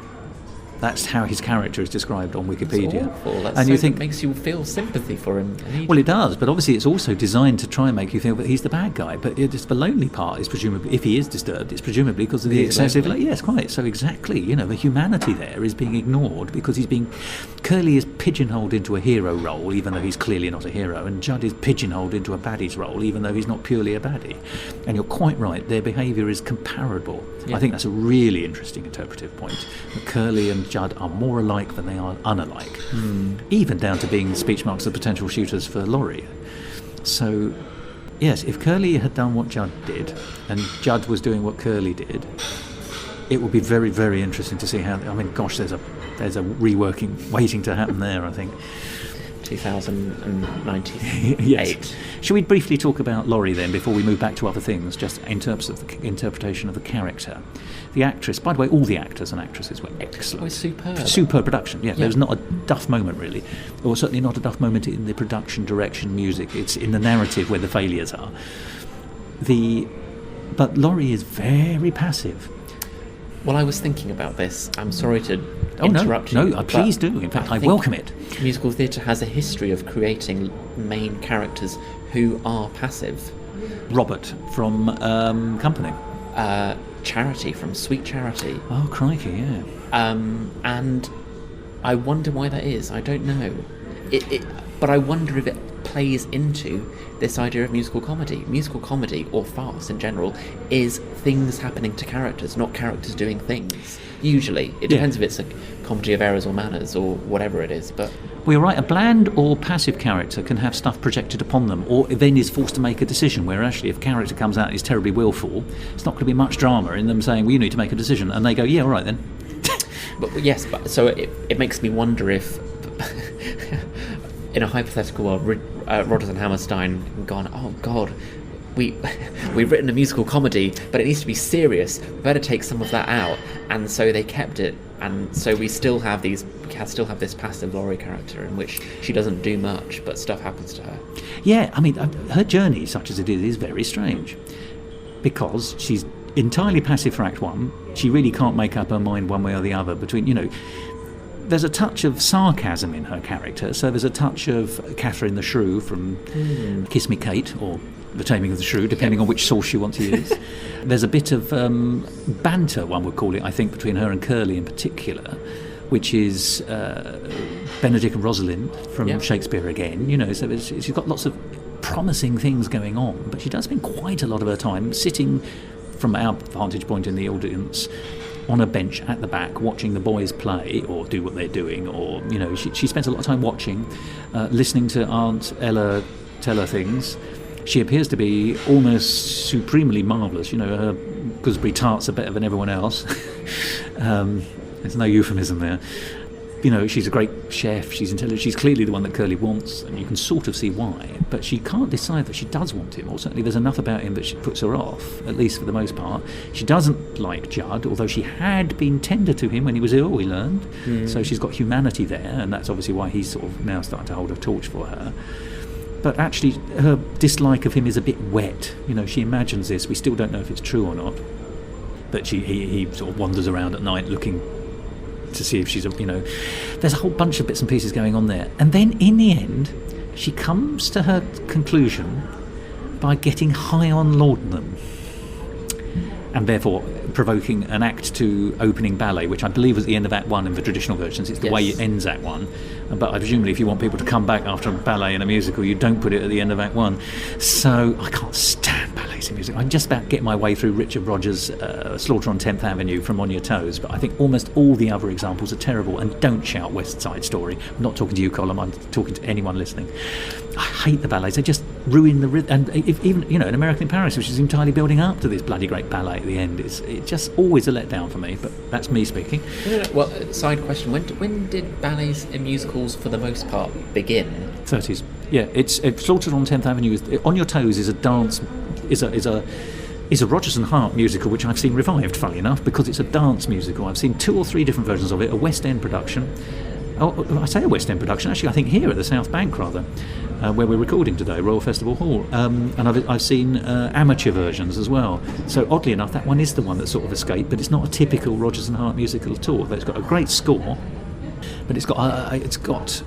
S1: That's how his character is described on Wikipedia.
S2: That's awful.
S1: And you think
S2: it makes you feel sympathy for him.
S1: Well, it does, but obviously it's also designed to try and make you feel that he's the bad guy. But just the lonely part is presumably, if he is disturbed, it's presumably because of the excessive. Yes, quite. So exactly, the humanity there is being ignored because Curly is pigeonholed into a hero role, even though he's clearly not a hero, and Jud is pigeonholed into a baddie's role, even though he's not purely a baddie. And you're quite right; their behaviour is comparable. Yeah. I think that's a really interesting interpretive point. That Curly and Jud are more alike than they are unalike, even down to being speech marks of potential shooters for Laurie. So, yes, if Curly had done what Jud did, and Jud was doing what Curly did, it would be very, very interesting to see how. I mean, gosh, there's a reworking waiting to happen there, I think.
S2: 2098.
S1: Yes. Should we briefly talk about Laurie then before we move back to other things, just in terms of the interpretation of the character? The actress, by the way, all the actors and actresses were excellent.
S2: Oh, superb.
S1: Superb production, yeah. There was not a duff moment, really. Or certainly not a duff moment in the production, direction, music. It's in the narrative where the failures are. But Laurie is very passive.
S2: Well, I was thinking about this. I'm sorry to interrupt you.
S1: No, please do. In fact, I welcome it.
S2: Musical theatre has a history of creating main characters who are passive.
S1: Robert from Company.
S2: Charity from Sweet Charity.
S1: Oh, crikey, yeah.
S2: And I wonder why that is. I don't know. But I wonder if it plays into this idea of musical comedy. Musical comedy, or farce in general, is things happening to characters, not characters doing things. Usually. It depends if it's a comedy of errors or manners or whatever it is, but...
S1: Well, you're right. A bland or passive character can have stuff projected upon them, or then is forced to make a decision, where actually if a character comes out and is terribly willful, it's not going to be much drama in them saying, well, you need to make a decision, and they go, yeah, all right then.
S2: But so it makes me wonder if... in a hypothetical world, Rodgers and Hammerstein gone, oh God, we've written a musical comedy, but it needs to be serious. We better take some of that out, and so they kept it, and so we still have this passive Laurie character in which she doesn't do much, but stuff happens to her. Yeah, I mean,
S1: her journey, such as it is very strange, because she's entirely passive for Act 1. She really can't make up her mind one way or the other between, there's a touch of sarcasm in her character, so there's a touch of Catherine the Shrew from Kiss Me Kate, or The Taming of the Shrew, depending on which source you want to use. There's a bit of banter, one would call it, I think, between her and Curly in particular, which is Benedict and Rosalind from Shakespeare again. So she's got lots of promising things going on, but she does spend quite a lot of her time sitting, from our vantage point in the audience, on a bench at the back watching the boys play or do what they're doing, or she spends a lot of time watching, listening to Aunt Ella tell her things. She appears to be almost supremely marvellous. Her gooseberry tarts are better than everyone else. There's no euphemism there. She's a great chef, she's intelligent, she's clearly the one that Curly wants, and you can sort of see why, but she can't decide that she does want him, or certainly there's enough about him that she puts her off, at least for the most part. She doesn't like Jud, although she had been tender to him when he was ill, we learned, so she's got humanity there, and that's obviously why he's sort of now starting to hold a torch for her. But actually, her dislike of him is a bit wet. She imagines this, we still don't know if it's true or not, but he sort of wanders around at night looking to see if she's there's a whole bunch of bits and pieces going on there, and then in the end she comes to her conclusion by getting high on laudanum, and therefore provoking an Act 2 opening ballet, which I believe was the end of Act 1 in the traditional versions. It's the way it ends Act 1, but presumably if you want people to come back after a ballet in a musical, you don't put it at the end of Act 1. So I can't stand ballet amazing music. I'm just about getting my way through Richard Rodgers' Slaughter on 10th Avenue from On Your Toes, but I think almost all the other examples are terrible. And don't shout West Side Story. I'm not talking to you, Colm, I'm talking to anyone listening. I hate the ballets. They just ruin the rhythm. And even, an American in Paris, which is entirely building up to this bloody great ballet at the end, it's just always a letdown for me, but that's me speaking.
S2: No. Well, side question, when did ballets and musicals for the most part begin?
S1: 30s. Yeah, it's Slaughter on 10th Avenue. On Your Toes is a dance, is a Rodgers and Hart musical, which I've seen revived, funnily enough, because it's a dance musical. I've seen 2 or 3 different versions of it, a West End production. Oh, I say a West End production, actually I think here at the South Bank, rather, where we're recording today, Royal Festival Hall. And I've seen amateur versions as well. So oddly enough, that one is the one that sort of escaped, but it's not a typical Rodgers and Hart musical at all. It's got a great score, but it's got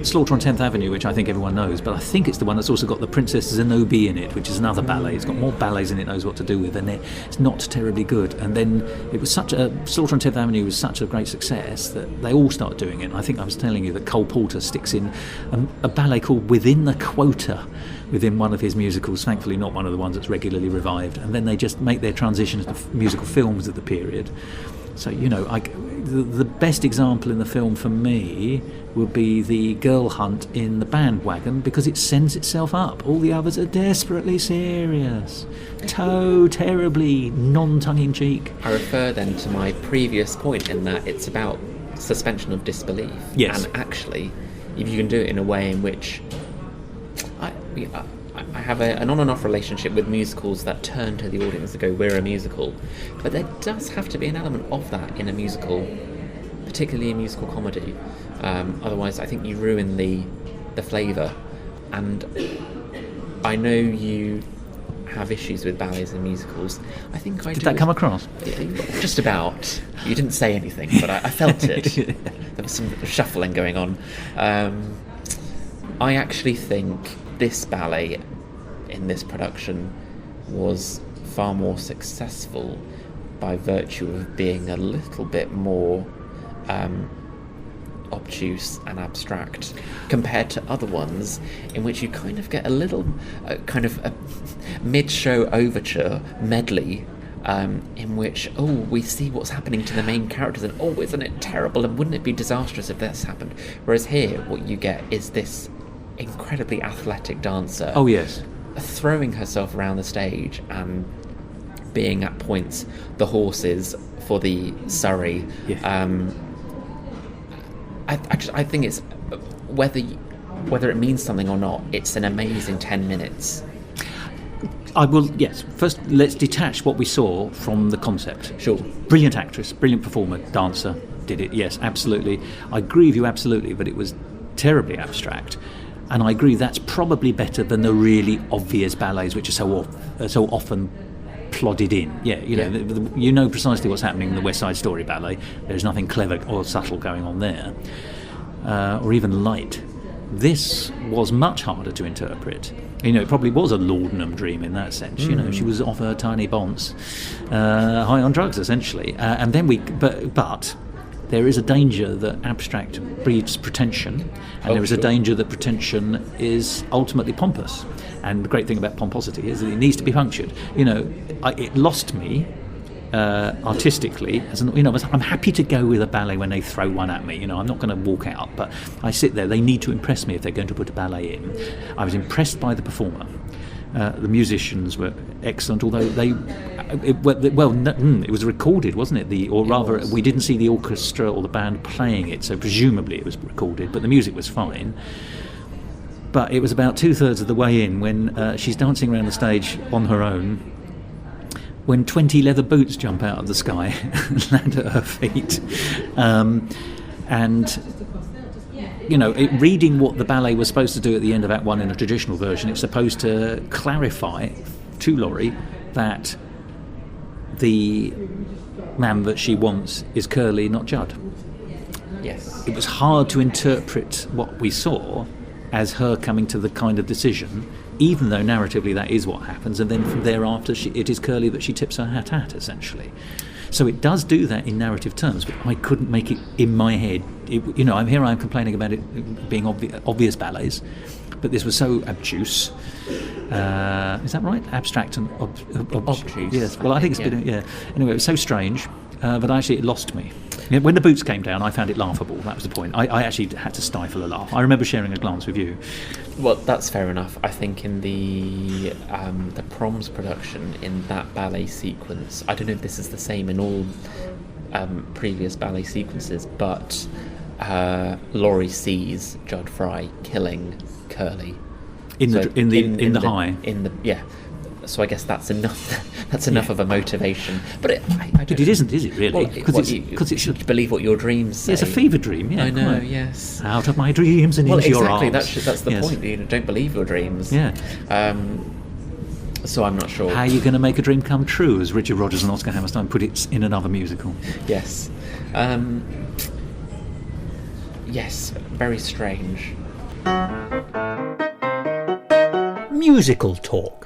S1: Slaughter on 10th Avenue, which I think everyone knows, but I think it's the one that's also got the Princess Zenobie in it, which is another ballet. It's got more ballets in it, knows what to do with, and it's not terribly good. And then it was Slaughter on 10th Avenue was such a great success that they all start doing it. And I think I was telling you that Cole Porter sticks in a ballet called Within the Quota within one of his musicals, thankfully not one of the ones that's regularly revived. And then they just make their transitions to musical films of the period. So, the best example in the film for me would be the girl hunt in the Bandwagon, because it sends itself up. All the others are desperately serious. Terribly non-tongue-in-cheek.
S2: I refer then to my previous point in that it's about suspension of disbelief.
S1: Yes.
S2: And actually, if you can do it in a way in which... I have an on and off relationship with musicals that turn to the audience and go, we're a musical. But there does have to be an element of that in a musical, particularly in musical comedy. Otherwise, I think you ruin the flavour. And I know you have issues with ballets and musicals. I think I
S1: Did that come across?
S2: Just about. You didn't say anything, but I felt it. There was some shuffling going on. I actually think this ballet in this production was far more successful by virtue of being a little bit more obtuse and abstract compared to other ones in which you kind of get a little kind of a mid-show overture medley in which, we see what's happening to the main characters and, isn't it terrible, and wouldn't it be disastrous if this happened? Whereas here, what you get is this incredibly athletic dancer.
S1: Oh, yes.
S2: Throwing herself around the stage and being at points the horses for the Surrey.
S1: Yes.
S2: I think it's whether it means something or not, it's an amazing 10 minutes.
S1: I will, yes. First, let's detach what we saw from the concept.
S2: Sure.
S1: Brilliant actress, brilliant performer, dancer, did it, yes, absolutely. I agree with you absolutely, but it was terribly abstract. And I agree that's probably better than the really obvious ballets, which are so often plodded in. Yeah, you know precisely what's happening in the West Side Story ballet. There's nothing clever or subtle going on there, or even light. This was much harder to interpret. It probably was a laudanum dream in that sense. She was off her tiny bonds, high on drugs essentially. And then but there is a danger that abstract breeds pretension, and there is a danger that pretension is ultimately pompous. And the great thing about pomposity is that it needs to be punctured. It lost me artistically. I'm happy to go with a ballet when they throw one at me. I'm not going to walk out, but I sit there. They need to impress me if they're going to put a ballet in. I was impressed by the performer. The musicians were excellent, although it was recorded, wasn't it? Or rather, we didn't see the orchestra or the band playing it, so presumably it was recorded, but the music was fine. But it was about 2/3 of the way in when she's dancing around the stage on her own, when 20 leather boots jump out of the sky and land at her feet. Reading what the ballet was supposed to do at the end of Act 1 in a traditional version, it's supposed to clarify to Laurie that the man that she wants is Curly, not Jud.
S2: Yes.
S1: It was hard to interpret what we saw as her coming to the kind of decision, even though narratively that is what happens, and then from thereafter it is Curly that she tips her hat at, essentially. So it does do that in narrative terms, but I couldn't make it in my head. I'm complaining about it being obvious ballets, but this was so obtuse. Is that right? Abstract and
S2: Obtuse.
S1: Yes. Well, I think it's a bit. Yeah. Anyway, it was so strange that actually it lost me. When the boots came down, I found it laughable. That was the point. I actually had to stifle a laugh. I remember sharing a glance with you.
S2: Well, that's fair enough. I think in the Proms production, in that ballet sequence, I don't know if this is the same in all previous ballet sequences, but Laurie sees Jud Fry killing Curly
S1: in the high.
S2: So I guess that's enough. That's enough of a motivation. But
S1: it isn't, is it really? Because
S2: you should believe what your dreams say.
S1: It's a fever dream. Yeah,
S2: I know. Yes.
S1: Out of my dreams and into your arms.
S2: That's the point. Don't believe your dreams.
S1: Yeah.
S2: So I'm not sure.
S1: How are you going to make a dream come true, as Richard Rodgers and Oscar Hammerstein put it in another musical?
S2: Yes. Yes. Very strange.
S1: Musical talk.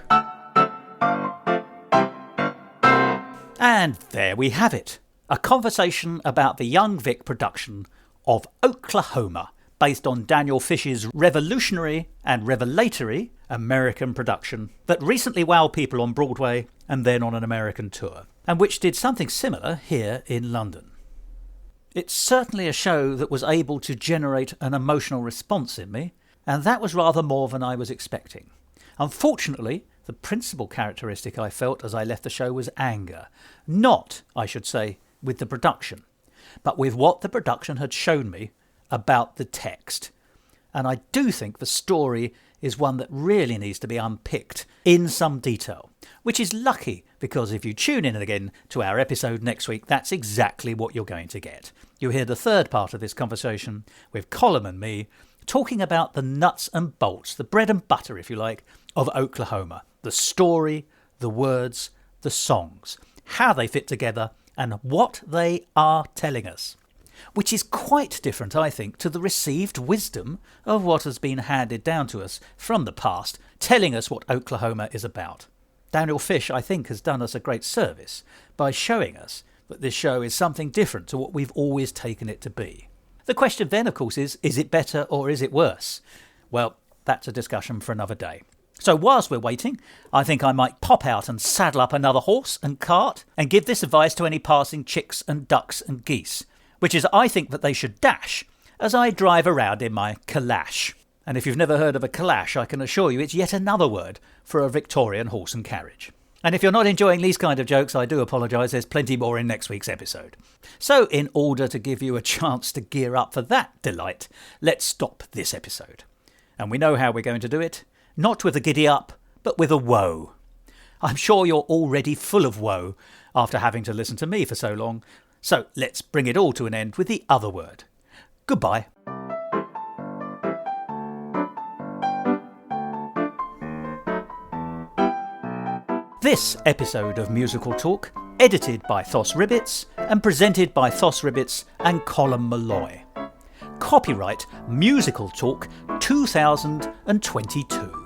S1: And there we have it. A conversation about the Yong Vic production of Oklahoma, based on Daniel Fish's revolutionary and revelatory American production that recently wowed people on Broadway and then on an American tour, and which did something similar here in London. It's certainly a show that was able to generate an emotional response in me, and that was rather more than I was expecting. Unfortunately, the principal characteristic I felt as I left the show was anger. Not, I should say, with the production, but with what the production had shown me about the text. And I do think the story is one that really needs to be unpicked in some detail, which is lucky because if you tune in again to our episode next week, that's exactly what you're going to get. You'll hear the third part of this conversation with Colm and me talking about the nuts and bolts, the bread and butter, if you like, of Oklahoma. The story, the words, the songs, how they fit together and what they are telling us. Which is quite different, I think, to the received wisdom of what has been handed down to us from the past, telling us what Oklahoma is about. Daniel Fish, I think, has done us a great service by showing us that this show is something different to what we've always taken it to be. The question then, of course, is it better or is it worse? Well, that's a discussion for another day. So whilst we're waiting, I think I might pop out and saddle up another horse and cart and give this advice to any passing chicks and ducks and geese, which is I think that they should dash as I drive around in my calash. And if you've never heard of a calash, I can assure you it's yet another word for a Victorian horse and carriage. And if you're not enjoying these kind of jokes, I do apologise, there's plenty more in next week's episode. So in order to give you a chance to gear up for that delight, let's stop this episode. And we know how we're going to do it. Not with a giddy up, but with a woe. I'm sure you're already full of woe after having to listen to me for so long. So let's bring it all to an end with the other word. Goodbye. This episode of Musical Talk, edited by Thos Ribbits and presented by Thos Ribbits and Colm Malloy. Copyright Musical Talk 2022.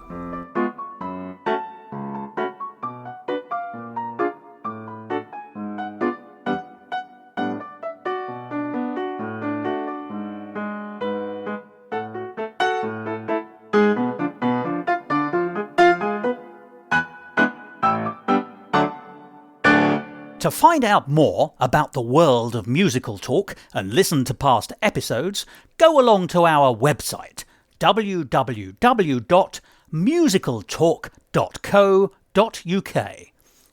S1: To find out more about the world of Musical Talk and listen to past episodes, go along to our website www.musicaltalk.co.uk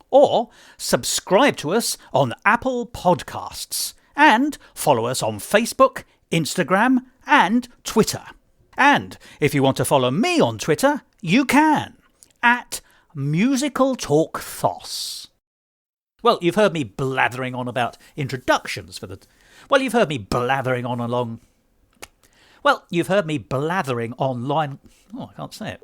S1: or subscribe to us on Apple Podcasts and follow us on Facebook, Instagram and Twitter. And if you want to follow me on Twitter, you can at Musical Talk Thos. Well, you've heard me blathering on about introductions for the... Well, you've heard me blathering on along... Well, you've heard me blathering online... Oh, I can't say it.